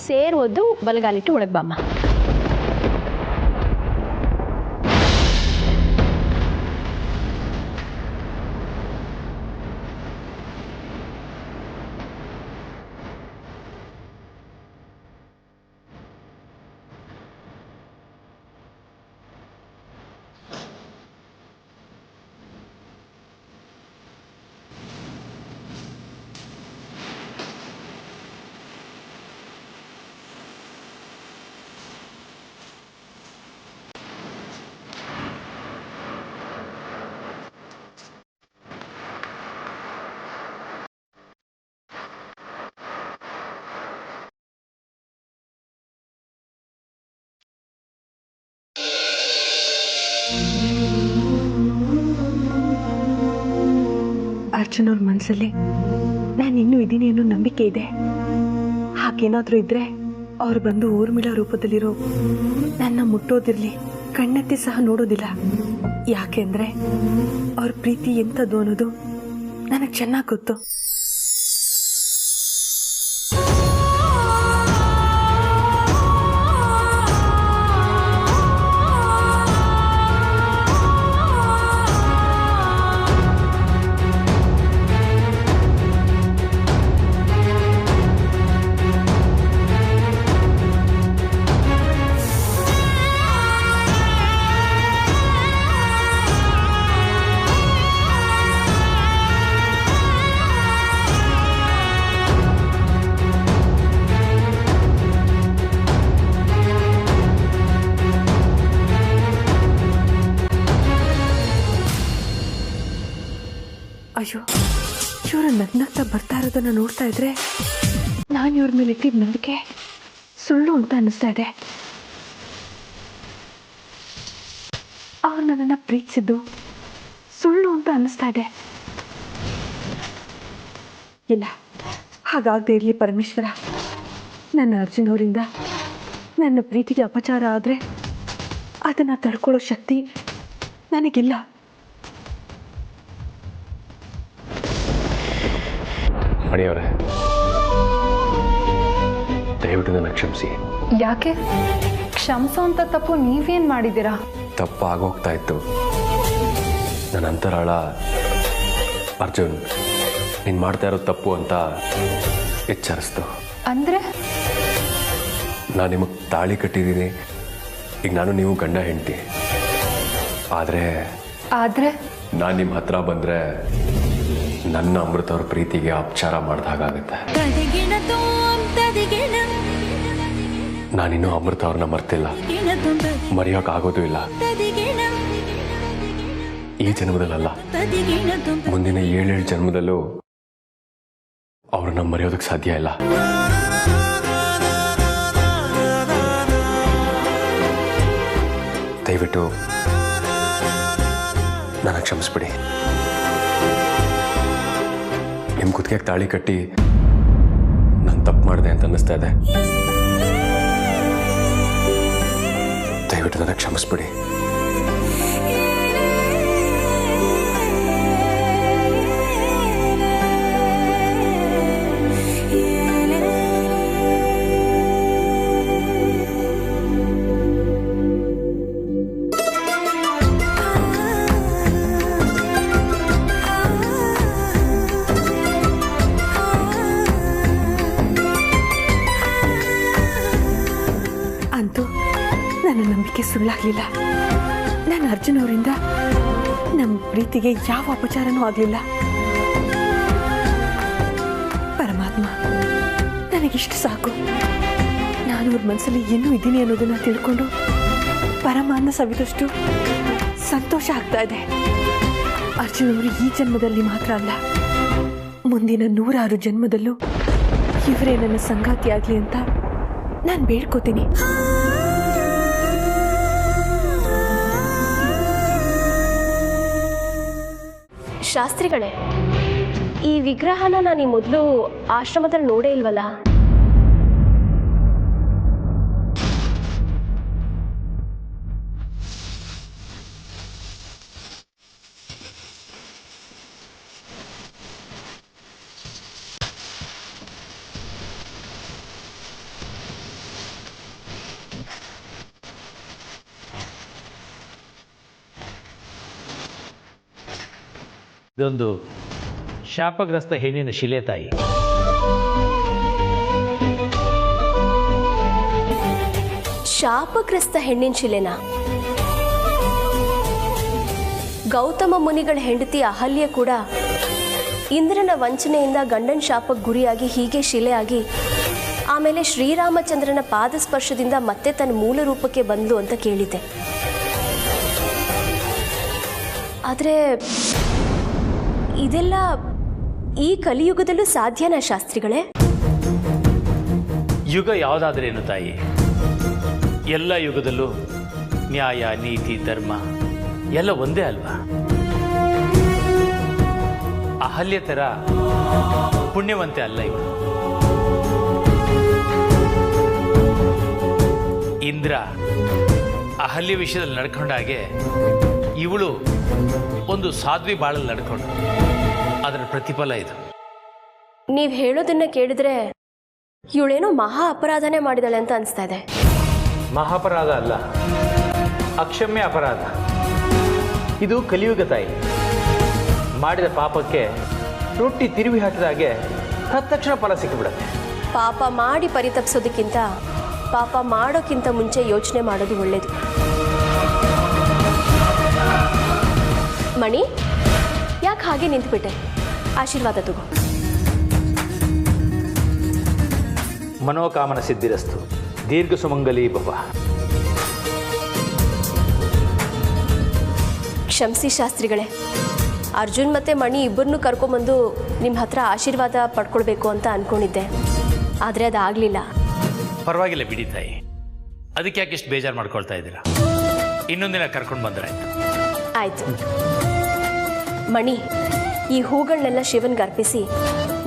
ಸೇರೋದು ಬಲಗಾಲಿಟ್ಟು ಒಳಗೆ ಬಾಮ್ಮ. ಅರ್ಜುನ್ ಅವ್ರ ಮನಸ್ಸಲ್ಲಿ ನಾನು ಇನ್ನೂ ಇದ್ದೀನಿ ಅನ್ನೋ ನಂಬಿಕೆ ಇದೆ. ಹಾಗೇನಾದರೂ ಇದ್ರೆ ಅವ್ರು ಬಂದು ಊರ್ಮಿಳಾ ರೂಪದಲ್ಲಿರೋ ನನ್ನ ಮುಟ್ಟೋದಿರ್ಲಿ, ಕಣ್ಣೆತ್ತಿ ಸಹ ನೋಡೋದಿಲ್ಲ. ಯಾಕೆಂದ್ರೆ ಅವ್ರ ಪ್ರೀತಿ ಎಂಥದ್ದು ಅನ್ನೋದು ನನಗೆ ಚೆನ್ನಾಗಿ ಗೊತ್ತು. ಅಯ್ಯೋ, ಇವರು ನಗ್ನಗ್ತಾ ಬರ್ತಾ ಇರೋದನ್ನ ನೋಡ್ತಾ ಇದ್ರೆ ನಾನು ಇವ್ರ ಮೇಲೆ ಇಟ್ಟಿದ್ದ ನಂಬಿಕೆ ಸುಳ್ಳು ಅಂತ ಅನ್ನಿಸ್ತಾ ಇದೆ. ಅವ್ರು ನನ್ನನ್ನು ಪ್ರೀತಿಸಿದ್ದು ಸುಳ್ಳು ಅಂತ ಅನ್ನಿಸ್ತಾ ಇದೆ. ಇಲ್ಲ, ಹಾಗಾಗದೇ ಇರಲಿ ಪರಮೇಶ್ವರ. ನನ್ನ ಅರ್ಜುನ್ ಅವರಿಂದ ನನ್ನ ಪ್ರೀತಿಗೆ ಅಪಚಾರ ಆದರೆ ಅದನ್ನು ತಡ್ಕೊಳ್ಳೋ ಶಕ್ತಿ ನನಗಿಲ್ಲ. ಮಣಿಯವರೇ, ದಯವಿಟ್ಟು ನನ್ನ ಕ್ಷಮಿಸಿ. ಯಾಕೆ ಕ್ಷಮಿಸೋ ಅಂತ ತಪ್ಪು ನೀವೇನು ಮಾಡಿದ್ದೀರಾ? ತಪ್ಪು ಆಗೋಗ್ತಾ ಇತ್ತು. ನನ್ನ ಅಂತರಾಳ ಅರ್ಜುನ್ ನೀನು ಮಾಡ್ತಾ ಇರೋ ತಪ್ಪು ಅಂತ ಎಚ್ಚರಿಸ್ತು. ಅಂದರೆ ನಾನು ನಿಮಗೆ ತಾಳಿ ಕಟ್ಟಿದ್ದೀನಿ. ಈಗ ನಾನು ನೀವು ಗಂಡ ಹೆಂಡ್ತಿ. ಆದರೆ ನಾನು ನಿಮ್ಮ ಹತ್ರ ಬಂದರೆ ನನ್ನ ಅಮೃತ ಅವ್ರ ಪ್ರೀತಿಗೆ ಅಪಚಾರ ಮಾಡಿದ ಹಾಗಾಗುತ್ತೆ. ನಾನಿನ್ನೂ ಅಮೃತ ಅವ್ರನ್ನ ಮರ್ತಿಲ್ಲ, ಮರೆಯೋಕ್ಕಾಗೋದು ಇಲ್ಲ. ಈ ಜನ್ಮದಲ್ಲ, ಮುಂದಿನ 7 ಜನ್ಮದಲ್ಲೂ ಅವ್ರನ್ನ ಮರೆಯೋದಕ್ಕೆ ಸಾಧ್ಯ ಇಲ್ಲ. ದಯವಿಟ್ಟು ನನ್ನ ಕ್ಷಮಿಸ್ಬಿಡಿ. ನಿಮ್ಮ ಕುತ್ತಿಗೆಗೆ ತಾಳಿ ಕಟ್ಟಿ ನಾನು ತಪ್ಪು ಮಾಡಿದೆ ಅಂತ ಅನ್ನಿಸ್ತಾ ಇದೆ. ದಯವಿಟ್ಟು ನನಗೆ ಕ್ಷಮಿಸ್ಬಿಡಿ. ನನ್ನ ನಂಬಿಕೆ ಸುಳ್ಳಾಗಲಿಲ್ಲ. ನನ್ನ ಅರ್ಜುನ್ ಅವರಿಂದ ನಮ್ಮ ಪ್ರೀತಿಗೆ ಯಾವ ಅಪಚಾರನೂ ಆಗಲಿಲ್ಲ. ಪರಮಾತ್ಮ ನನಗಿಷ್ಟು ಸಾಕು. ನಾನು ಅವ್ರ ಮನಸ್ಸಲ್ಲಿ ಏನೂ ಇದ್ದೀನಿ ಅನ್ನೋದನ್ನ ತಿಳ್ಕೊಂಡು ಪರಮಾನ್ನ ಸವಿದಷ್ಟು ಸಂತೋಷ ಆಗ್ತಾ ಇದೆ. ಅರ್ಜುನ್ ಅವರು ಈ ಜನ್ಮದಲ್ಲಿ ಮಾತ್ರ ಅಲ್ಲ, ಮುಂದಿನ 100 ಜನ್ಮದಲ್ಲೂ ಇವರೇ ನನ್ನ ಸಂಗಾತಿ ಆಗಲಿ ಅಂತ ನಾನು ಬೇಡ್ಕೋತೀನಿ. ಶಾಸ್ತ್ರಿಗಳೇ, ಈ ವಿಗ್ರಹನ ನಾನು ಈ ಮೊದಲು ಆಶ್ರಮದಲ್ಲಿ ನೋಡೇ ಇಲ್ವಲ್ಲ? ಇದೊಂದು ಶಾಪಗ್ರಸ್ತ ಹೆಣ್ಣಿನ ಶಿಲೆ ತಾಯಿ. ಶಾಪಗ್ರಸ್ತ ಹೆಣ್ಣಿನ ಶಿಲೆನಾ? ಗೌತಮ ಮುನಿಗಳ ಹೆಂಡತಿ ಅಹಲ್ಯ ಕೂಡ ಇಂದ್ರನ ವಂಚನೆಯಿಂದ ಗಂಡನ ಶಾಪಕ್ಕೆ ಗುರಿಯಾಗಿ ಹೀಗೆ ಶಿಲೆಯಾಗಿ ಆಮೇಲೆ ಶ್ರೀರಾಮಚಂದ್ರನ ಪಾದ ಸ್ಪರ್ಶದಿಂದ ಮತ್ತೆ ತನ್ನ ಮೂಲ ರೂಪಕ್ಕೆ ಬಂದ್ಲು ಅಂತ ಕೇಳಿದ್ದೆ. ಆದರೆ ಇದೆಲ್ಲ ಈ ಕಲಿಯುಗದಲ್ಲೂ ಸಾಧ್ಯನಾ ಶಾಸ್ತ್ರಿಗಳೇ? ಯುಗ ಯಾವುದಾದ್ರೇನು ತಾಯಿ, ಎಲ್ಲ ಯುಗದಲ್ಲೂ ನ್ಯಾಯ ನೀತಿ ಧರ್ಮ ಎಲ್ಲ ಒಂದೇ ಅಲ್ವಾ? ಅಹಲ್ಯ ಥರ ಪುಣ್ಯವಂತೆ ಅಲ್ಲ ಇವಳು. ಇಂದ್ರ ಅಹಲ್ಯ ವಿಷಯದಲ್ಲಿ ನಡ್ಕೊಂಡ ಹಾಗೆ ಇವಳು ಒಂದು ಸಾಧ್ವಿ ಬಾಳಲ್ಲಿ ನಡ್ಕೊಂಡು ಅದರ ಪ್ರತಿಫಲ ಇದು. ನೀವು ಹೇಳೋದನ್ನ ಕೇಳಿದ್ರೆ ಇವಳೇನೋ ಮಹಾ ಅಪರಾಧನೇ ಮಾಡಿದಾಳೆ ಅಂತ ಅನಿಸ್ತಾ ಇದೆ. ಮಹಾಪರಾಧ ಅಲ್ಲ, ಅಕ್ಷಮ್ಯ ಅಪರಾಧ. ಇದು ಕಲಿಯುಗ ತಾಯಿ. ಮಾಡಿದ ಪಾಪಕ್ಕೆ ರೊಟ್ಟಿ ತಿರುವಿ ಹಾಕಿದ ಹಾಗೆ ತಕ್ಷಣ ಫಲ ಸಿಕ್ಕಿಬಿಡುತ್ತೆ. ಪಾಪ ಮಾಡಿ ಪರಿತಪ್ಸೋದಕ್ಕಿಂತ ಪಾಪ ಮಾಡೋಕ್ಕಿಂತ ಮುಂಚೆ ಯೋಚನೆ ಮಾಡೋದು ಒಳ್ಳೇದು. ಮಣಿ, ಯಾಕೆ ಹಾಗೆ ನಿಂತ್ಬಿಟ್ಟೆ? ಆಶೀರ್ವಾದ ತಗೋ. ಮನೋಕಾಮನ ಸಿದ್ಧಿರಸ್ತು, ದೀರ್ಘ ಸುಮಂಗಲಿ ಭವ. ಕ್ಷಮಿಸಿ ಶಾಸ್ತ್ರಿಗಳೇ, ಅರ್ಜುನ್ ಮತ್ತು ಮಣಿ ಇಬ್ಬರನ್ನೂ ಕರ್ಕೊಂಬಂದು ನಿಮ್ಮ ಹತ್ರ ಆಶೀರ್ವಾದ ಪಡ್ಕೊಳ್ಬೇಕು ಅಂತ ಅಂದ್ಕೊಂಡಿದ್ದೆ, ಆದರೆ ಅದಾಗಲಿಲ್ಲ. ಪರವಾಗಿಲ್ಲ ಬಿಡಿ ತಾಯಿ, ಅದಕ್ಕೆ ಯಾಕೆ ಇಷ್ಟು ಬೇಜಾರು ಮಾಡ್ಕೊಳ್ತಾ ಇದ್ದೀರಾ? ಇನ್ನೊಂದಿನ ಕರ್ಕೊಂಡು ಬಂದ್ರೆ ಆಯಿತು. ಮಣಿ, ಈ ಹೂಗಳನ್ನೆಲ್ಲ ಶಿವನ್ಗೆ ಅರ್ಪಿಸಿ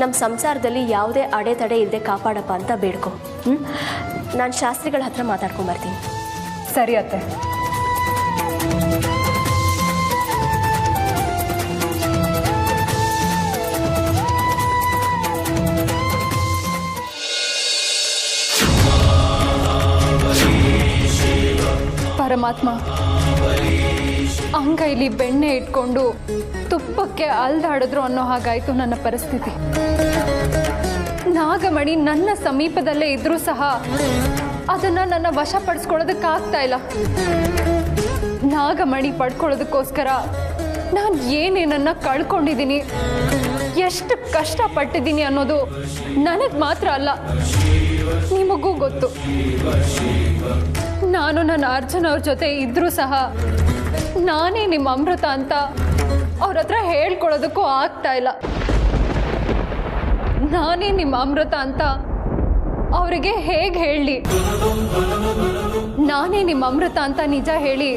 ನಮ್ಮ ಸಂಸಾರದಲ್ಲಿ ಯಾವುದೇ ಅಡೆತಡೆ ಇಲ್ಲದೆ ಕಾಪಾಡಪ್ಪ ಅಂತ ಬೇಡ್ಕೊ. ನಾನು ಶಾಸ್ತ್ರಿಗಳ ಹತ್ರ ಮಾತಾಡ್ಕೊಂಬರ್ತೀನಿ. ಸರಿ ಅತ್ತೆ. ಪರಮಾತ್ಮ, ಅಂಗೈಲಿ ಬೆಣ್ಣೆ ಇಟ್ಕೊಂಡು ತುಪ್ಪಕ್ಕೆ ಅಲ್ದಾಡಿದ್ರು ಅನ್ನೋ ಹಾಗಾಯ್ತು ನನ್ನ ಪರಿಸ್ಥಿತಿ. ನಾಗಮಣಿ ನನ್ನ ಸಮೀಪದಲ್ಲೇ ಇದ್ರೂ ಸಹ ಅದನ್ನ ನನ್ನ ವಶಪಡಿಸ್ಕೊಳ್ಳೋದಕ್ಕಾಗ್ತಾ ಇಲ್ಲ. ನಾಗಮಣಿ ಪಡ್ಕೊಳ್ಳೋದಕ್ಕೋಸ್ಕರ ನಾನು ಏನೇನನ್ನ ಕಳ್ಕೊಂಡಿದ್ದೀನಿ, ಎಷ್ಟು ಕಷ್ಟಪಟ್ಟಿದ್ದೀನಿ ಅನ್ನೋದು ನನಗೆ ಮಾತ್ರ ಅಲ್ಲ, ನಿಮಗೂ ಗೊತ್ತು. ನಾನು ನನ್ನ ಅರ್ಜುನ್ ಅವ್ರ ಜೊತೆ ಇದ್ರೂ ಸಹ ನಾನೇ ನಿಮ್ಮ ಅಮೃತ ಅಂತ ಅವ್ರ ಹತ್ರ ಹೇಳ್ಕೊಳ್ಳೋದಕ್ಕೂ ಆಗ್ತಾ ಇಲ್ಲ. ನಾನೇ ನಿಮ್ಮ ಅಮೃತ ಅಂತ ಅವರಿಗೆ ಹೇಗೆ ಹೇಳಲಿ? ನಾನೇ ನಿಮ್ಮ ಅಮೃತ ಅಂತ ನಿಜ ಹೇಳಿ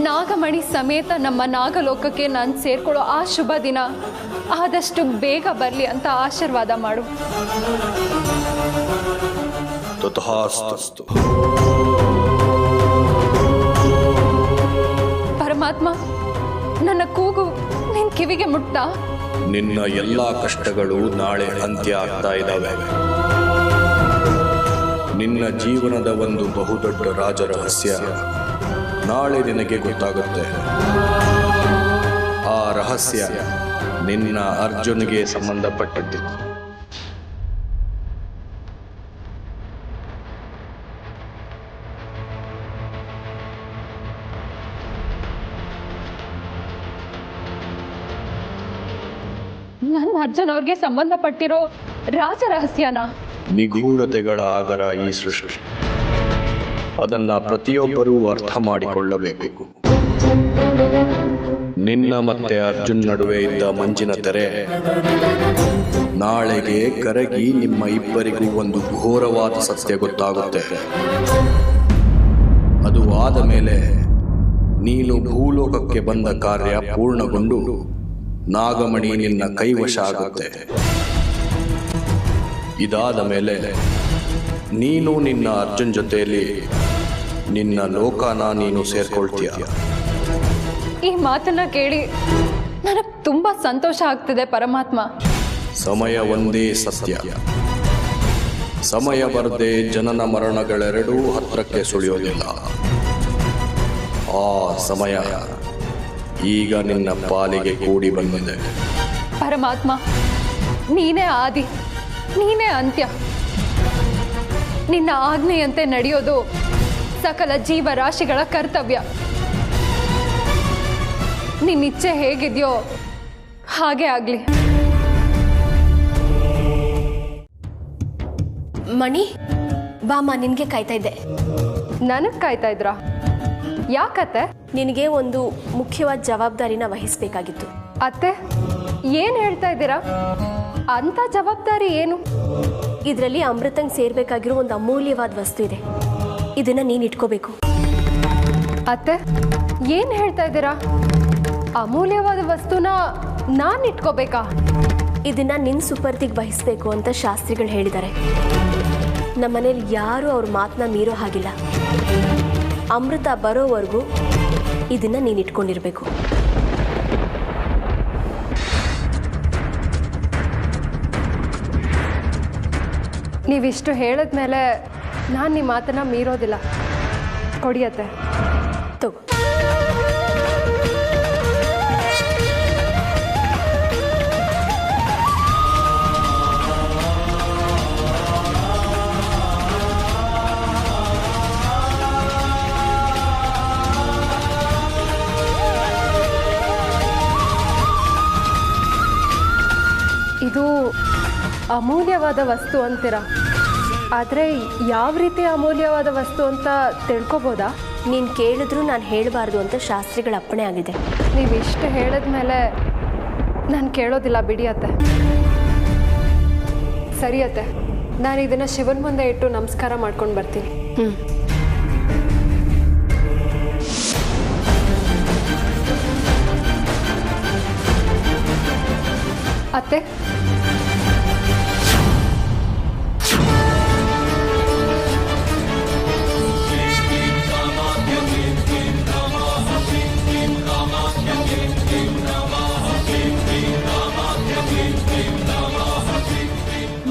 ನಾಗಮಣಿ ಸಮೇತ ನಮ್ಮ ನಾಗಲೋಕಕ್ಕೆ ನಾನು ಸೇರ್ಕೊಳ್ಳೋ ಆ ಶುಭ ದಿನ ಆದಷ್ಟು ಬೇಗ ಬರಲಿ ಅಂತ ಆಶೀರ್ವಾದ ಮಾಡು. ತಥಾಸ್ತು. ಪರಮಾತ್ಮ, ನನ್ನ ಕೂಗು ನಿನ್ ಕಿವಿಗೆ ಮುಟ್ತಾ? ನಿನ್ನ ಎಲ್ಲಾ ಕಷ್ಟಗಳು ನಾಳೆ ಅಂತ್ಯ ಆಗ್ತಾ ಇದ್ದಾವೆ. ನಿನ್ನ ಜೀವನದ ಒಂದು ಬಹುದೊಡ್ಡ ರಾಜರಹಸ್ಯ ನಾಳೆ ನಿನಗೆ ಗೊತ್ತಾಗುತ್ತೆ. ಆ ರಹಸ್ಯ ನಿನ್ನ ಅರ್ಜುನ್ಗೆ ಸಂಬಂಧಪಟ್ಟದ್ದು. ನನ್ನ ಅರ್ಜುನ್ ಅವ್ರಿಗೆ ಸಂಬಂಧಪಟ್ಟಿರೋ ರಾಜ ರಹಸ್ಯನ? ನಿಗೂಢತೆಗಳ ಆಗರ ಈ ಸೃಷ್ಟಿ. ಅದನ್ನ ಪ್ರತಿಯೊಬ್ಬರೂ ಅರ್ಥ ಮಾಡಿಕೊಳ್ಳಬೇಕು. ನಿನ್ನ ಮತ್ತೆ ಅರ್ಜುನ್ ನಡುವೆ ಇದ್ದ ಮಂಜಿನ ತೆರೆ ನಾಳೆಗೆ ಕರಗಿ ನಿಮ್ಮ ಇಬ್ಬರಿಗೂ ಒಂದು ಘೋರವಾದ ಸತ್ಯ ಗೊತ್ತಾಗುತ್ತೆ. ಅದು ಆದ ಮೇಲೆ ನೀನು ಭೂಲೋಕಕ್ಕೆ ಬಂದ ಕಾರ್ಯ ಪೂರ್ಣಗೊಂಡು ನಾಗಮಣಿ ನಿನ್ನ ಕೈವಶ ಆಗುತ್ತೆ. ಇದಾದ ಮೇಲೆ ನೀನು ನಿನ್ನ ಅರ್ಜುನ್ ಜೊತೆಯಲ್ಲಿ ನಿನ್ನ ಲೋಕನ ನೀನು ಸೇರ್ಕೊಳ್ತೀಯ. ಈ ಮಾತನ್ನ ಕೇಳಿ ನನಗೆ ತುಂಬಾ ಸಂತೋಷ ಆಗ್ತಿದೆ ಪರಮಾತ್ಮ. ಸಮಯ ಒಂದೇ ಸತ್ಯ. ಸಮಯ ಬರದೆ ಜನನ ಮರಣಗಳೆರಡೂ ಹತ್ರಕ್ಕೆ ಸುಳಿಯೋದಿಲ್ಲ. ಆ ಸಮಯ ಈಗ ನಿನ್ನ ಪಾಲಿಗೆ ಕೂಡಿ ಬಂದಿದೆ. ಪರಮಾತ್ಮ, ನೀನೇ ಆದಿ, ನೀನೇ ಅಂತ್ಯ. ನಿನ್ನ ಆಜ್ಞೆಯಂತೆ ನಡೆಯೋದು ಸಕಲ ಜೀವರಾಶಿಗಳ ಕರ್ತವ್ಯ. ನಿನ್ನಿಚ್ಛೆ ಹೇಗಿದೆಯೋ ಹಾಗೆ ಆಗಲಿ. ಮಣಿ, ಬಾಮ, ನಿನಗೆ ಕಾಯ್ತಾ ಇದ್ದೆ. ನನಗೆ ಕಾಯ್ತಾ ಇದ್ರಾ? ಯಾಕತ್ತೆ? ನಿನಗೆ ಒಂದು ಮುಖ್ಯವಾದ ಜವಾಬ್ದಾರಿನ ವಹಿಸಬೇಕಾಗಿತ್ತು. ಅತ್ತೆ, ಏನು ಹೇಳ್ತಾ ಇದ್ದೀರಾ? ಅಂಥ ಜವಾಬ್ದಾರಿ ಏನು? ಇದರಲ್ಲಿ ಅಮೃತಂಗೆ ಸೇರ್ಬೇಕಾಗಿರೋ ಒಂದು ಅಮೂಲ್ಯವಾದ ವಸ್ತು ಇದೆ. ಇದನ್ನ ನೀನು ಇಟ್ಕೋಬೇಕು. ಅತ್ತೆ, ಏನು ಹೇಳ್ತಾ ಇದ್ದೀರಾ? ಅಮೂಲ್ಯವಾದ ವಸ್ತುನ ನಾನು ಇಟ್ಕೋಬೇಕಾ? ಇದನ್ನ ನಿನ್ನ ಸುಪರ್ದಿಗೆ ವಹಿಸ್ಬೇಕು ಅಂತ ಶಾಸ್ತ್ರಿಗಳು ಹೇಳಿದ್ದಾರೆ. ನಮ್ಮನೇಲಿ ಯಾರೂ ಅವ್ರ ಮಾತನ್ನ ಮೀರೋ ಹಾಗಿಲ್ಲ. ಅಮೃತ ಬರೋವರೆಗೂ ಇದನ್ನ ನೀನು ಇಟ್ಕೊಂಡಿರ್ಬೇಕು. ನೀವಿಷ್ಟು ಹೇಳಿದ್ಮೇಲೆ ನಾನು ನಿಮ್ಮ ಮಾತನ್ನ ಮೀರೋದಿಲ್ಲ. ಕೊಡಿಯತ್ತೆ. ತಗೋ. ಇದು ಅಮೂಲ್ಯವಾದ ವಸ್ತು ಅಂತೀರಾ? ಆದರೆ ಯಾವ ರೀತಿ ಅಮೂಲ್ಯವಾದ ವಸ್ತು ಅಂತ ತಿಳ್ಕೊಬೋದಾ? ನೀನು ಕೇಳಿದ್ರು ನಾನು ಹೇಳಬಾರ್ದು ಅಂತ ಶಾಸ್ತ್ರಿಗಳ ಅಪ್ಪಣೆ ಆಗಿದೆ. ನೀವಿಷ್ಟು ಹೇಳಿದ್ಮೇಲೆ ನಾನು ಕೇಳೋದಿಲ್ಲ, ಬಿಡಿಯತ್ತೆ. ಸರಿಯತ್ತೆ, ನಾನು ಇದನ್ನು ಶಿವನ ಮುಂದೆ ಇಟ್ಟು ನಮಸ್ಕಾರ ಮಾಡ್ಕೊಂಡು ಬರ್ತೀನಿ. ಅತ್ತೆ,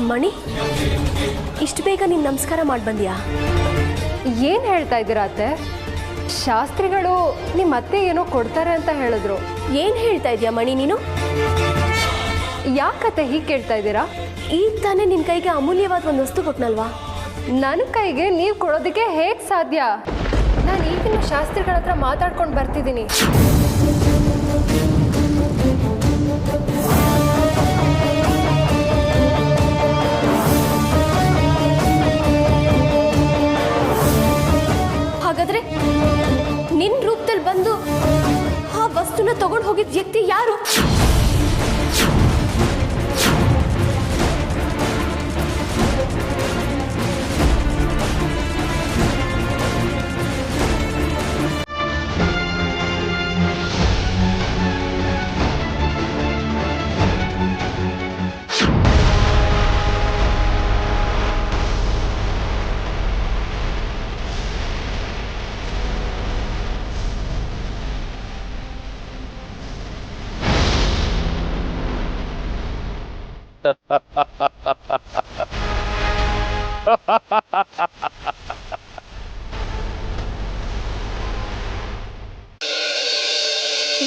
ಮಣಿ, ಇಷ್ಟು ಬೇಗ ನೀನು ನಮಸ್ಕಾರ ಮಾಡಿ ಬಂದ್ಯಾ? ಏನು ಹೇಳ್ತಾ ಇದ್ದೀರಾ ಅತ್ತೆ? ಶಾಸ್ತ್ರಿಗಳು ನಿಮ್ಮ ಅತ್ತೆ ಏನೋ ಕೊಡ್ತಾರೆ ಅಂತ ಹೇಳಿದ್ರು. ಏನು ಹೇಳ್ತಾ ಇದೀಯಾ ಮಣಿ ನೀನು? ಯಾಕತ್ತೆ ಹೀಗೆ ಕೇಳ್ತಾ ಇದ್ದೀರಾ? ಈಗ ತಾನೇ ನಿನ್ನ ಕೈಗೆ ಅಮೂಲ್ಯವಾದ ಒಂದು ವಸ್ತು ಕೊಟ್ನಲ್ವಾ? ನನ್ನ ಕೈಗೆ ನೀವು ಕೊಡೋದಕ್ಕೆ ಹೇಗೆ ಸಾಧ್ಯ? ನಾನು ಈಗಿನ ಶಾಸ್ತ್ರಿಗಳ ಹತ್ರ ಮಾತಾಡ್ಕೊಂಡು ಬರ್ತಿದ್ದೀನಿ. ಹಾಗಾದ್ರೆ ನಿನ್ನ ರೂಪದಲ್ಲಿ ಬಂದು ಆ ವಸ್ತುನ ತಗೊಂಡು ಹೋಗಿದ್ದ ವ್ಯಕ್ತಿ ಯಾರು?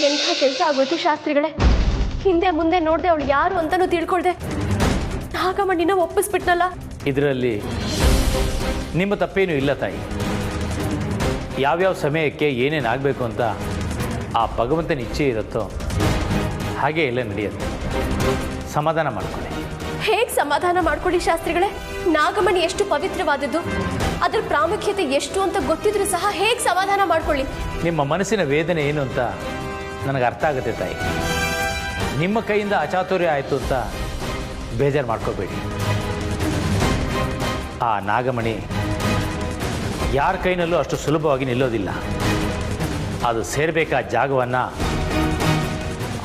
ಎಂಥ ಕೆಲಸ ಆಗೋಯ್ತು ಶಾಸ್ತ್ರಿಗಳೇ. ಹಿಂದೆ ಮುಂದೆ ನೋಡ್ದೆ ಅವಳು ಯಾರು ಅಂತಾನೂ ತಿಳ್ಕೊಳ್ದೆ ನಾಗಮಣಿನ ಒಪ್ಪಿಸ್ಬಿಟ್ನಲ್ಲ. ಇದರಲ್ಲಿ ನಿಮ್ಮ ತಪ್ಪೇನೂ ಇಲ್ಲ ತಾಯಿ. ಯಾವ್ಯಾವ ಸಮಯಕ್ಕೆ ಏನೇನಾಗಬೇಕು ಅಂತ ಆ ಭಗವಂತನ ಇಚ್ಛೆ ಇರುತ್ತೋ ಹಾಗೆ ಎಲ್ಲ ನಡೆಯುತ್ತೆ. ಸಮಾಧಾನ ಮಾಡ್ಕೊಳ್ಳಿ. ಹೇಗೆ ಸಮಾಧಾನ ಮಾಡ್ಕೊಳ್ಳಿ ಶಾಸ್ತ್ರಿಗಳೇ? ನಾಗಮಣಿ ಎಷ್ಟು ಪವಿತ್ರವಾದದ್ದು, ಅದ್ರ ಪ್ರಾಮುಖ್ಯತೆ ಎಷ್ಟು ಅಂತ ಗೊತ್ತಿದ್ರು ಸಹ ಹೇಗೆ ಸಮಾಧಾನ ಮಾಡ್ಕೊಳ್ಳಿ? ನಿಮ್ಮ ಮನಸ್ಸಿನ ವೇದನೆ ಏನು ಅಂತ ನನಗೆ ಅರ್ಥ ಆಗುತ್ತೆ ತಾಯಿ. ನಿಮ್ಮ ಕೈಯಿಂದ ಅಚಾತುರ್ಯ ಆಯಿತು ಅಂತ ಬೇಜಾರು ಮಾಡ್ಕೋಬೇಡಿ. ಆ ನಾಗಮಣಿ ಯಾರ ಕೈನಲ್ಲೂ ಅಷ್ಟು ಸುಲಭವಾಗಿ ನಿಲ್ಲೋದಿಲ್ಲ. ಅದು ಸೇರಬೇಕಾದ ಜಾಗವನ್ನು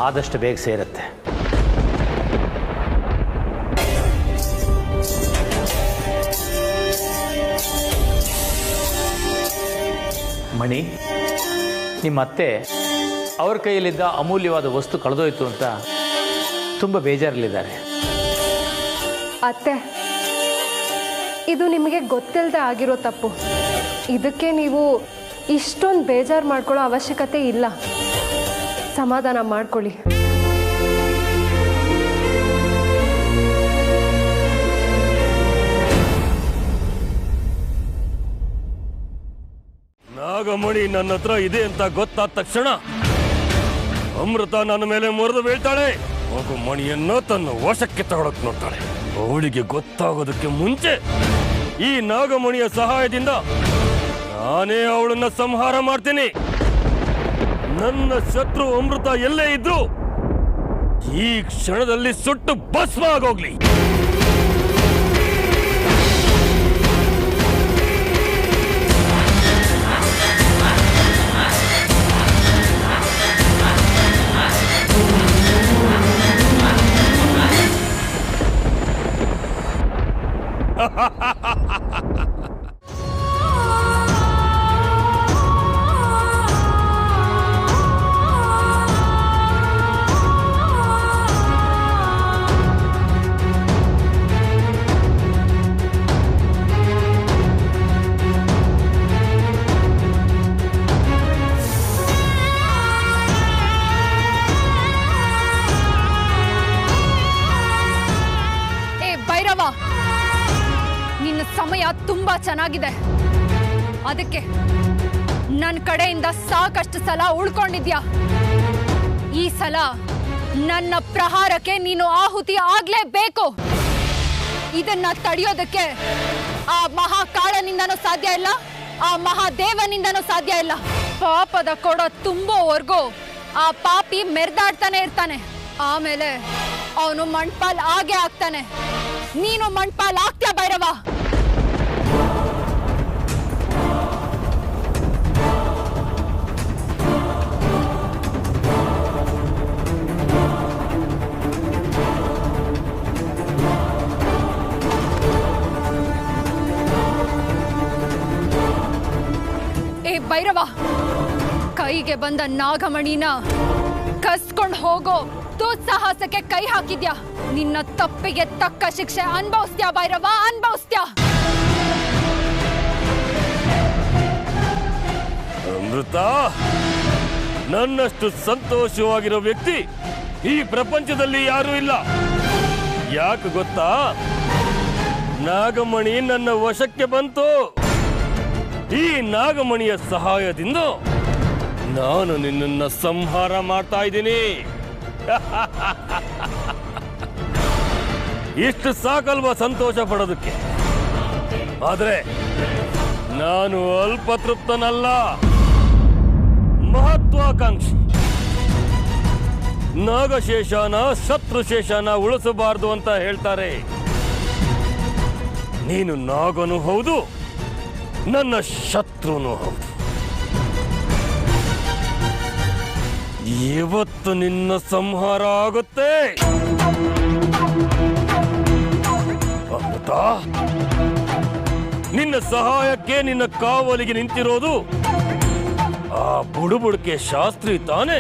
ಆದಷ್ಟು ಬೇಗ ಸೇರುತ್ತೆ. ಮಣಿ, ನಿಮ್ಮ ಅತ್ತೆ ಅವ್ರ ಕೈಯಲ್ಲಿದ್ದ ಅಮೂಲ್ಯವಾದ ವಸ್ತು ಕಳೆದೋಯ್ತು ಅಂತ ತುಂಬ ಬೇಜಾರಲ್ಲಿದ್ದಾರೆ. ಅತ್ತೆ, ಇದು ನಿಮಗೆ ಗೊತ್ತಿಲ್ಲದೆ ಆಗಿರೋ ತಪ್ಪು. ಇದಕ್ಕೆ ನೀವು ಇಷ್ಟೊಂದು ಬೇಜಾರು ಮಾಡ್ಕೊಳ್ಳೋ ಅವಶ್ಯಕತೆ ಇಲ್ಲ. ಸಮಾಧಾನ ಮಾಡ್ಕೊಳ್ಳಿ. ನಾಗಮಣಿ ನನ್ನ ಹತ್ರ ಇದೆ ಅಂತ ಗೊತ್ತಾದ ತಕ್ಷಣ ಅಮೃತ ನನ್ನ ಮೇಲೆ ಮುರಿದು ಬೀಳ್ತಾಳೆ. ಮಗು ಮಣಿಯನ್ನು ತನ್ನ ವಶಕ್ಕೆ ತಗೊಳಕ್ ನೋಡ್ತಾಳೆ. ಅವಳಿಗೆ ಗೊತ್ತಾಗೋದಕ್ಕೆ ಮುಂಚೆ ಈ ನಾಗಮಣಿಯ ಸಹಾಯದಿಂದ ನಾನೇ ಅವಳನ್ನ ಸಂಹಾರ ಮಾಡ್ತೀನಿ. ನನ್ನ ಶತ್ರು ಅಮೃತ ಎಲ್ಲೇ ಇದ್ರು ಈ ಕ್ಷಣದಲ್ಲಿ ಸುಟ್ಟು ಭಸ್ಮ ಆಗೋಗ್ಲಿ. ನಿನ್ನ ಸಮಯ ತುಂಬಾ ಚೆನ್ನಾಗಿದೆ. ಅದಕ್ಕೆ ನನ್ನ ಕಡೆಯಿಂದ ಸಾಕಷ್ಟು ಸಲ ಉಳ್ಕೊಂಡಿದ್ಯಾ. ಈ ಸಲ ನನ್ನ ಪ್ರಹಾರಕ್ಕೆ ನೀನು ಆಹುತಿ ಆಗ್ಲೇಬೇಕು. ಇದನ್ನ ತಡೆಯೋದಕ್ಕೆ ಆ ಮಹಾಕಾಳನಿಂದನೂ ಸಾಧ್ಯ ಇಲ್ಲ, ಆ ಮಹಾದೇವನಿಂದನೂ ಸಾಧ್ಯ ಇಲ್ಲ. ಪಾಪದ ಕೊಡ ತುಂಬೋವರೆಗೂ ಆ ಪಾಪಿ ಮೆರೆದಾಡ್ತಾನೆ ಇರ್ತಾನೆ. ಆಮೇಲೆ ಅವನು ಮಣ್ಪಾಲ್ ಆಗೇ ಆಗ್ತಾನೆ. ನೀನು ಮಣ್ಪಾಲ್ ಆಗ್ತೀಯ ಭೈರವ. ಏ ಭೈರವ, ಕೈಗೆ ಬಂದ ನಾಗಮಣಿನ ಕಸ್ಕೊಂಡು ಹೋಗೋ ದುಸ್ಸಾಹಸಕ್ಕೆ ಕೈ ಹಾಕಿದ್ಯಾ. ನಿನ್ನ ತಪ್ಪಿಗೆ ತಕ್ಕ ಶಿಕ್ಷೆ ಅನುಭವಿಸ್ತ್ಯಾ ಭೈರವ, ಅನುಭವಿಸ್ತ್ಯಾ. ಅಮೃತ, ನನ್ನಷ್ಟು ಸಂತೋಷವಾಗಿರೋ ವ್ಯಕ್ತಿ ಈ ಪ್ರಪಂಚದಲ್ಲಿ ಯಾರೂ ಇಲ್ಲ. ಯಾಕೆ ಗೊತ್ತಾ? ನಾಗಮಣಿ ನನ್ನ ವಶಕ್ಕೆ ಬಂತು. ಈ ನಾಗಮಣಿಯ ಸಹಾಯದಿಂದ ನಾನು ನಿನ್ನನ್ನು ಸಂಹಾರ ಮಾಡ್ತಾ ಇದ್ದೀನಿ. ಇಷ್ಟು ಸಾಕಲ್ವಾ ಸಂತೋಷ ಪಡೋದಕ್ಕೆ? ಆದ್ರೆ ನಾನು ಅಲ್ಪತೃಪ್ತನಲ್ಲ, ಮಹತ್ವಾಕಾಂಕ್ಷಿ. ನಾಗಶೇಷನ ಶತ್ರುಶೇಷನ ಉಳಿಸಬಾರದು ಅಂತ ಹೇಳ್ತಾರೆ. ನೀನು ನಾಗನೂ ಹೌದು, ನನ್ನ ಶತ್ರುನೂ ಹೌದು. ಇವತ್ತು ನಿನ್ನ ಸಂಹಾರ ಆಗುತ್ತೆ. ಅಮೃತ, ನಿನ್ನ ಸಹಾಯಕ್ಕೆ ನಿನ್ನ ಕಾವಲಿಗೆ ನಿಂತಿರೋದು ಆ ಬುಡುಬುಡುಕೆ ಶಾಸ್ತ್ರಿ ತಾನೆ.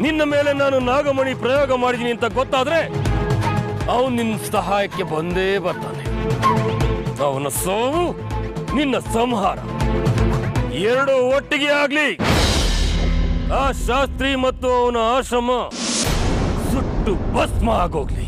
ನಿನ್ನ ಮೇಲೆ ನಾನು ನಾಗಮಣಿ ಪ್ರಯೋಗ ಮಾಡಿದ್ದೀನಿ ಅಂತ ಗೊತ್ತಾದ್ರೆ ಅವನು ನಿನ್ನ ಸಹಾಯಕ್ಕೆ ಬಂದೇ ಬರ್ತಾನೆ. ಅವನ ಸಾವು, ನಿನ್ನ ಸಂಹಾರ ಎರಡು ಒಟ್ಟಿಗೆ ಆಗ್ಲಿ. ಆ ಶಾಸ್ತ್ರಿ ಮತ್ತು ಅವನ ಆಶ್ರಮ ಸುಟ್ಟು ಭಸ್ಮ ಆಗೋಗ್ಲಿ.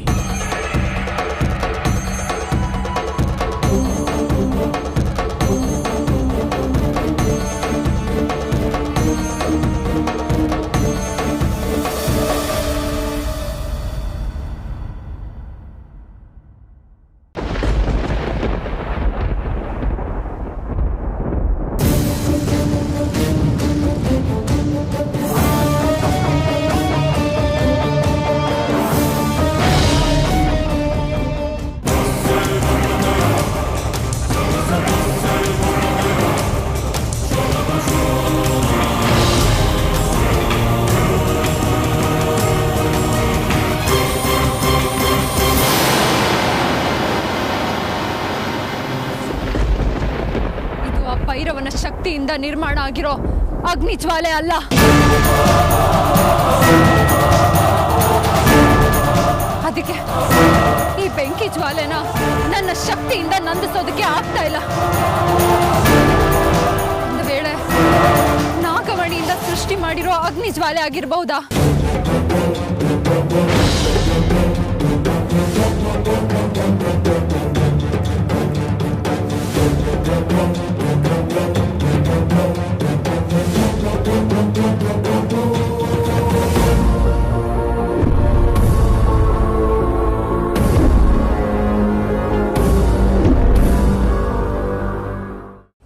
ಭೈರವನ ಶಕ್ತಿಯಿಂದ ನಿರ್ಮಾಣ ಆಗಿರೋ ಅಗ್ನಿ ಜ್ವಾಲೆ ಅಲ್ಲ. ಅದಕ್ಕೆ ಈ ಬೆಂಕಿ ಜ್ವಾಲೆನ ನನ್ನ ಶಕ್ತಿಯಿಂದ ನಂದಿಸೋದಕ್ಕೆ ಆಗ್ತಾ ಇಲ್ಲ. ಒಂದು ವೇಳೆ ನಾಗಮಣಿಯಿಂದ ಸೃಷ್ಟಿ ಸೃಷ್ಟಿ ಮಾಡಿರೋ ಅಗ್ನಿ ಜ್ವಾಲೆ ಆಗಿರಬಹುದಾ?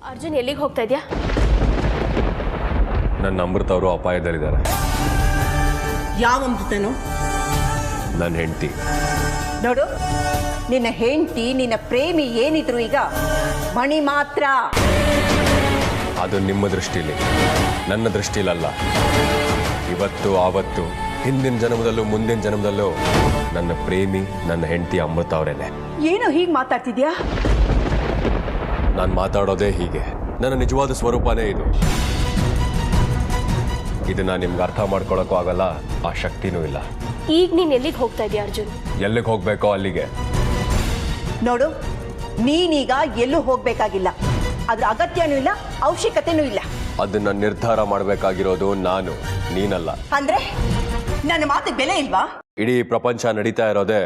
ಅರ್ಜುನ್ ಎಲ್ಲಿಗೆ ಹೋಗ್ತಾ ಇದೆಯಾ? ನನ್ನ ಅಮೃತ ಅವರು ಅಪಾಯದಲ್ಲಿದ್ದಾರೆ. ಯಾವ ಅಮೃತನು? ನನ್ನ ಹೆಂಡತಿ. ನೋಡು, ನಿನ್ನ ಹೆಂಡತಿ ನಿನ್ನ ಪ್ರೇಮಿ ಏನಿದ್ರು ಈಗ ಮಣಿ ಮಾತ್ರ. ಅದು ನಿಮ್ಮ ದೃಷ್ಟಿಲಿ, ನನ್ನ ದೃಷ್ಟಿಲಲ್ಲ. ಇವತ್ತು ಆವತ್ತು ಹಿಂದಿನ ಜನ್ಮದಲ್ಲೂ ಮುಂದಿನ ಜನ್ಮದಲ್ಲೂ ನನ್ನ ಪ್ರೇಮಿ ನನ್ನ ಹೆಂಡತಿ ಅಮೃತ ಅವರೇನೆ. ಏನೋ ಹೀಗೆ ಮಾತಾಡ್ತಿದ್ಯಾ? ನಾನು ಮಾತಾಡೋದೇ ಹೀಗೆ. ನನ್ನ ನಿಜವಾದ ಸ್ವರೂಪನೇ ಇದು. ಇದನ್ನ ನಿಮ್ಗೆ ಅರ್ಥ ಮಾಡ್ಕೊಳಕ್ಕೂ ಆಗಲ್ಲ, ಆ ಶಕ್ತಿನೂ ಇಲ್ಲ. ಈಗ ನೀನ್ ಎಲ್ಲಿಗೆ ಹೋಗ್ತಾ ಇದೀಯ ಅರ್ಜುನ್? ಎಲ್ಲಿಗೆ ಹೋಗ್ಬೇಕೋ ಅಲ್ಲಿಗೆ. ನೋಡು, ನೀನೀಗ ಎಲ್ಲೂ ಹೋಗ್ಬೇಕಾಗಿಲ್ಲ. ಅದ್ರ ಅಗತ್ಯನೂ ಇಲ್ಲ, ಅವಶ್ಯಕತೆನೂ ಇಲ್ಲ. ಅದನ್ನ ನಿರ್ಧಾರ ಮಾಡಬೇಕಾಗಿರೋದು ನಾನು, ನೀನಲ್ಲ. ಅಂದ್ರೆ ನನ್ನ ಮಾತಿಗೆ ಬೆಲೆ ಇಲ್ವಾ? ಇಡೀ ಪ್ರಪಂಚ ನಡೀತಾ ಇರೋದೇ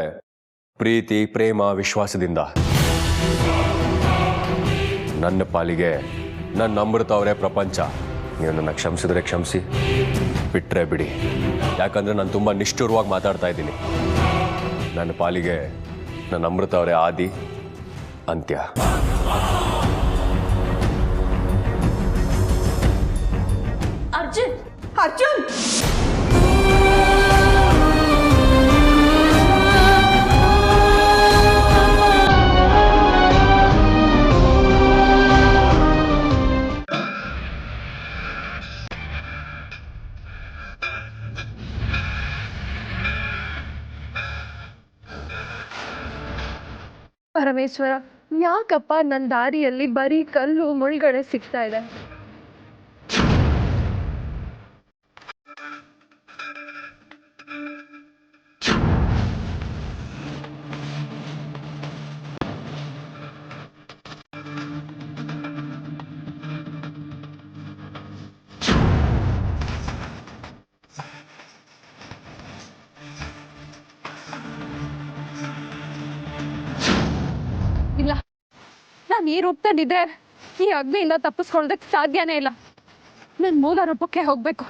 ಪ್ರೀತಿ, ಪ್ರೇಮ, ವಿಶ್ವಾಸದಿಂದ. ನನ್ನ ಪಾಲಿಗೆ ನನ್ನ ಅಮೃತ ಅವರೇ ಪ್ರಪಂಚ. ನೀವು ನನ್ನ ಕ್ಷಮಿಸಿದ್ರೆ ಕ್ಷಮಿಸಿ, ಬಿಟ್ರೆ ಬಿಡಿ. ಯಾಕಂದ್ರೆ ನಾನು ತುಂಬ ನಿಷ್ಠುರವಾಗಿ ಮಾತಾಡ್ತಾ ಇದ್ದೀನಿ. ನನ್ನ ಪಾಲಿಗೆ ನನ್ನ ಅಮೃತ ಅವರೇ ಆದಿ ಅಂತ್ಯ. ಅರ್ಜುನ್, ಅರ್ಜುನ್! ಪರಮೇಶ್ವರ, ಯಾಕಪ್ಪ ನನ್ನ ದಾರಿಯಲ್ಲಿ ಬರೀ ಕಲ್ಲು ಮುಳುಗಡೆ ಸಿಗ್ತಾ ಇದೆ? ಇಲ್ಲ, ನಾನು ಈ ರೂಪದಲ್ಲಿದ್ದೆ ಈ ಅಗ್ನಿಯಿಂದ ತಪ್ಪಿಸ್ಕೊಳ್ಳೋದಕ್ಕೆ ಸಾಧ್ಯನೇ ಇಲ್ಲ. ನಾನು ಮೂಲ ರೂಪಕ್ಕೆ ಹೋಗ್ಬೇಕು.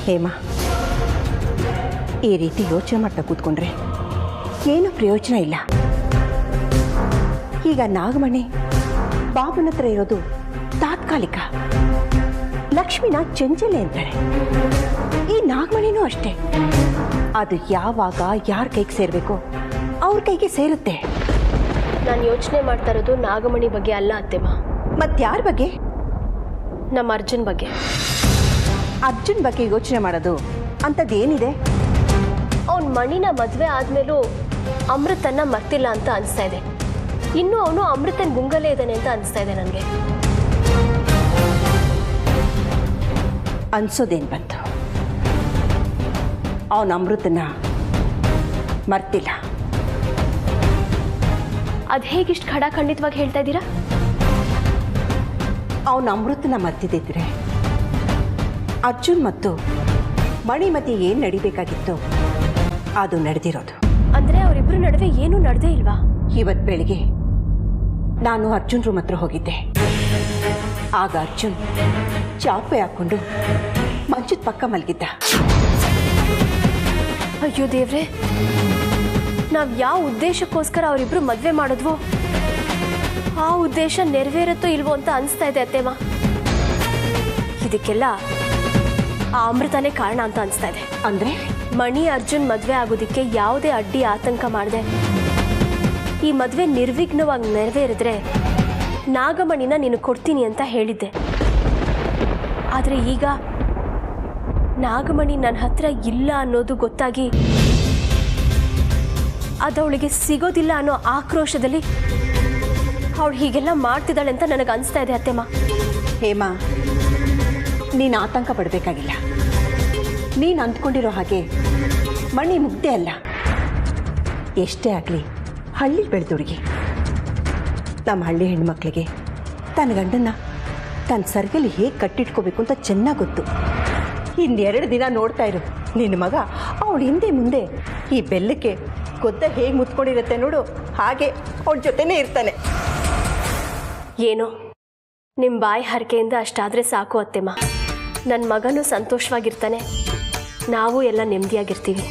ಹೇಮಾ, ಈ ರೀತಿ ಯೋಚನೆ ಮಾಡ್ತಾ ಕೂತ್ಕೊಂಡ್ರೆ ಏನು ಪ್ರಯೋಜನ ಇಲ್ಲ. ಈಗ ನಾಗಮಣಿ ಬಾಬುನ ಹತ್ರ ಇರೋದು ತಾತ್ಕಾಲಿಕ. ಲಕ್ಷ್ಮಿನ ಚಂಚಲೆ ಅಂತಾರೆ. ಈ ನಾಗಮಣಿನೂ ಅಷ್ಟೇ. ಅದು ಯಾವಾಗ ಯಾರ ಕೈಗೆ ಸೇರಬೇಕೋ ಅವ್ರ ಕೈಗೆ ಸೇರುತ್ತೆ. ನಾನು ಯೋಚನೆ ಮಾಡ್ತಾ ಇರೋದು ನಾಗಮಣಿ ಬಗ್ಗೆ ಅಲ್ಲ ಅತ್ತೆಮ್ಮ. ಮತ್ತಾರ ಬಗ್ಗೆ? ನಮ್ಮ ಅರ್ಜುನ್ ಬಗ್ಗೆ. ಅರ್ಜುನ್ ಬಗ್ಗೆ ಯೋಚನೆ ಮಾಡೋದು ಅಂಥದ್ದೇನಿದೆ? ಅವನ ಮಣಿನ ಮದುವೆ ಆದ್ಮೇಲೂ ಅಮೃತನ್ನ ಮರ್ತಿಲ್ಲ ಅಂತ ಅನಿಸ್ತಾ ಇದೆ. ಇನ್ನೂ ಅವನು ಅಮೃತನ್ ಗುಂಗಲೇ ಇದ್ದಾನೆ ಅಂತ ಅನಿಸ್ತಾ ಇದೆ ನನಗೆ. ಅನ್ಸೋದೇನು ಬಂತು? ಅವನ ಅಮೃತನ ಮರ್ತಿಲ್ಲ. ಅದು ಹೇಗಿಷ್ಟು ಖಡಾಖಂಡಿತವಾಗಿ ಹೇಳ್ತಾ ಇದ್ದೀರಾ? ಅವನ ಅಮೃತನ ಮರ್ತಿದ್ದಿದ್ರೆ ಅರ್ಜುನ್ ಮತ್ತು ಮಣಿ ಮಧ್ಯೆ ಏನು ನಡಿಬೇಕಾಗಿತ್ತು ಅದು ನಡೆದಿರೋದು. ಅಂದ್ರೆ ಅವರಿಬ್ಬರ ನಡುವೆ ಏನೂ ನಡೆದೇ ಇಲ್ವಾ? ಇವತ್ತು ಬೆಳಿಗ್ಗೆ ನಾನು ಅರ್ಜುನ್ ರೂಮ್ ಹತ್ರ ಹೋಗಿದ್ದೆ. ಆಗ ಅರ್ಜುನ್ ಚಾಪೆ ಹಾಕೊಂಡು ಮಂಚದ ಪಕ್ಕ ಮಲಗಿದ್ದ. ಅಯ್ಯೋ ದೇವ್ರೆ, ನಾವು ಯಾವ ಉದ್ದೇಶಕ್ಕೋಸ್ಕರ ಅವರಿಬ್ರು ಮದುವೆ ಮಾಡಿದ್ವೋ ಆ ಉದ್ದೇಶ ನೆರವೇರುತ್ತೋ ಇಲ್ವೋ ಅಂತ ಅನಿಸ್ತಾ ಇದೆ ಅತ್ತೆಮ್ಮ. ಇದಕ್ಕೆಲ್ಲ ಆ ಅಮೃತನೇ ಕಾರಣ ಅಂತ ಅನಿಸ್ತಾ ಇದೆ. ಅಂದ್ರೆ ಮಣಿ ಅರ್ಜುನ್ ಮದುವೆ ಆಗೋದಕ್ಕೆ ಯಾವುದೇ ಅಡ್ಡಿ ಆತಂಕ ಮಾಡದೆ ಈ ಮದುವೆ ನಿರ್ವಿಘ್ನವಾಗಿ ನೆರವೇರಿದ್ರೆ ನಾಗಮಣಿನ ನೀನು ಕೊಡ್ತೀನಿ ಅಂತ ಹೇಳಿದ್ದೆ. ಆದರೆ ಈಗ ನಾಗಮಣಿ ನನ್ನ ಹತ್ರ ಇಲ್ಲ ಅನ್ನೋದು ಗೊತ್ತಾಗಿ ಅದವಳಿಗೆ ಸಿಗೋದಿಲ್ಲ ಅನ್ನೋ ಆಕ್ರೋಶದಲ್ಲಿ ಅವಳು ಹೀಗೆಲ್ಲ ಮಾಡ್ತಿದ್ದಾಳೆ ಅಂತ ನನಗೆ ಅನಿಸ್ತಾ ಇದೆ ಅತ್ತೆಮ್ಮ. ಹೇಮಾ, ನೀನು ಆತಂಕ ಪಡಬೇಕಾಗಿಲ್ಲ. ನೀನು ಅಂದ್ಕೊಂಡಿರೋ ಹಾಗೆ ಮಣಿ ಮುಗ್ದೆ ಅಲ್ಲ. ಎಷ್ಟೇ ಆಗಲಿ ಹಳ್ಳಿ ಬೆಳೆದೋರಿಗೆ. ನಮ್ಮ ಹಳ್ಳಿ ಹೆಣ್ಮಕ್ಳಿಗೆ ತನ್ನ ಗಂಡನ್ನ ತನ್ನ ಸರ್ಗಲ್ಲಿ ಹೇಗೆ ಕಟ್ಟಿಟ್ಕೋಬೇಕು ಅಂತ ಚೆನ್ನಾಗಿ ಗೊತ್ತು. ಇನ್ನೆರಡು ದಿನ ನೋಡ್ತಾ ಇರು, ನಿನ್ನ ಮಗ ಅವಳು ಹಿಂದೆ ಮುಂದೆ ಈ ಬೆಲ್ಲಕ್ಕೆ ಗೊತ್ತ ಹೇಗೆ ಮುತ್ಕೊಂಡಿರುತ್ತೆ ನೋಡು, ಹಾಗೆ ಅವಳ ಜೊತೆನೇ ಇರ್ತಾನೆ. ಏನೋ ನಿಮ್ಮ ಬಾಯಿ ಹರಕೆಯಿಂದ ಅಷ್ಟಾದರೆ ಸಾಕು ಅತ್ತೆಮ್ಮ. ನನ್ನ ಮಗನೂ ಸಂತೋಷವಾಗಿರ್ತಾನೆ, ನಾವು ಎಲ್ಲ ನೆಮ್ಮದಿಯಾಗಿರ್ತೀವಿ.